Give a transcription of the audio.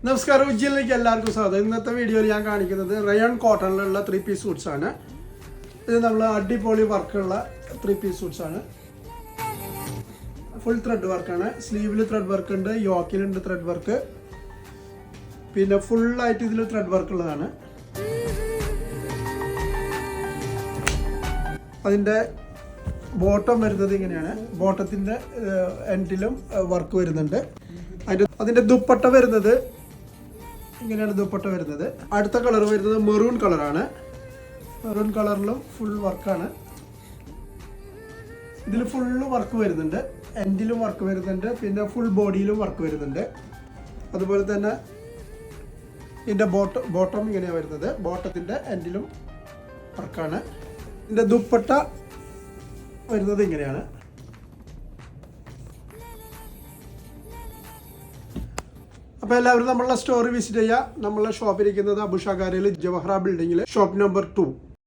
നമസ്കാരം, ഉജ്ജയിലേക്ക് എല്ലാവർക്കും സ്വാഗതം. ഇന്നത്തെ വീഡിയോയിൽ ഞാൻ കാണിക്കുന്നത് റയോൺ കോട്ടണിലുള്ള 3 പീസ് സൂട്ട്സ് ആണ്. ഇത് നമ്മൾ അടിപൊളി വർക്കുള്ള 3 പീസ് സൂട്ട്സ് ആണ്. ഫുൾ ത്രെഡ് വർക്കാണ്. സ്ലീവിൽ ത്രെഡ് വർക്ക് ഉണ്ട്, യോക്കിലുണ്ട് ത്രെഡ് വർക്ക്, പിന്നെ ഫുള്ളായിട്ട് ഇതിൽ ത്രെഡ് വർക്ക് ഉള്ളതാണ്. അതിൻ്റെ ബോട്ടം വരുന്നത് ഇങ്ങനെയാണ്. ബോട്ടത്തിൻ്റെ എൻഡിലും വർക്ക് വരുന്നുണ്ട്. അതിൻ്റെ ദുപ്പട്ട വരുന്നത് ഇങ്ങനെയാണ്. ദുപ്പട്ട വരുന്നത് അടുത്ത കളർ വരുന്നത് മെറൂൺ കളറാണ്. മെറൂൺ കളറിലും ഫുൾ വർക്കാണ്. ഇതിൽ ഫുള്ള് വർക്ക് വരുന്നുണ്ട്, എൻഡിലും വർക്ക് വരുന്നുണ്ട്, പിന്നെ ഫുൾ ബോഡിയിലും വർക്ക് വരുന്നുണ്ട്. അതുപോലെ തന്നെ ഇതിൻ്റെ ബോട്ടം ഇങ്ങനെയാണ് വരുന്നത്. ബോട്ടത്തിൻ്റെ എൻഡിലും വർക്കാണ്. ഇതിൻ്റെ ദുപ്പട്ട വരുന്നത് ഇങ്ങനെയാണ്. അപ്പോൾ എല്ലാവരും നമ്മളെ സ്റ്റോർ വിസിറ്റ് ചെയ്യുക. നമ്മളെ ഷോപ്പ് ഇരിക്കുന്നത് അബുഷാകാരയിൽ ജവഹർ ബിൽഡിങ്ങിൽ ഷോപ്പ് നമ്പർ 2.